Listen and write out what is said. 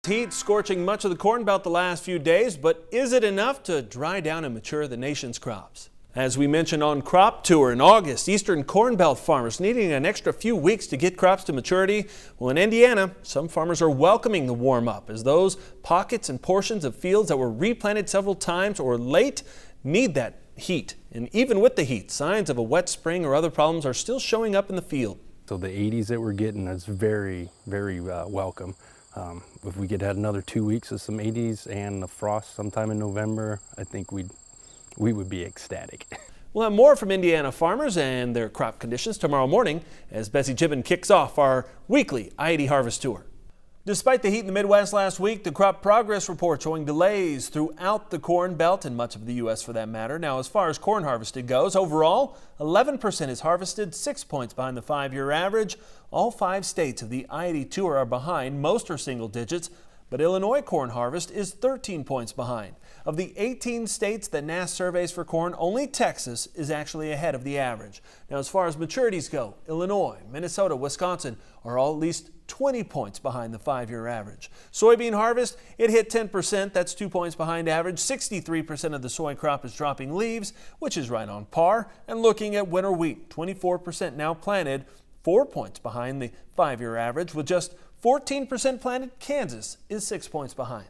Heat scorching much of the Corn Belt the last few days, but is it enough to dry down and mature the nation's crops? As we mentioned on Crop Tour in August, Eastern Corn Belt farmers needing an extra few weeks to get crops to maturity. Well, in Indiana, some farmers are welcoming the warm up as those pockets and portions of fields that were replanted several times or late need that heat. And even with the heat, signs of a wet spring or other problems are still showing up in the field. So the 80s that we're getting is very, very welcome. If we could have another 2 weeks of some 80s and the frost sometime in November, I think we would be ecstatic. We'll have more from Indiana farmers and their crop conditions tomorrow morning as Bessie Gibbon kicks off our weekly I-80 Harvest Tour. Despite the heat in the Midwest last week, the crop progress report showing delays throughout the Corn Belt and much of the U.S. for that matter. Now, as far as corn harvested goes, overall, 11% is harvested, 6 points behind the 5-year average. All 5 states of the I-80 Tour are behind. Most are single digits, but Illinois corn harvest is 13 points behind. Of the 18 states that NASS surveys for corn, only Texas is actually ahead of the average. Now, as far as maturities go, Illinois, Minnesota, Wisconsin are all at least 20 points behind the 5-year average. Soybean harvest, it hit 10%. That's 2 points behind average. 63% of the soy crop is dropping leaves, which is right on par. And looking at winter wheat, 24% now planted, 4 points behind the 5-year average. With just 14% planted, Kansas is 6 points behind.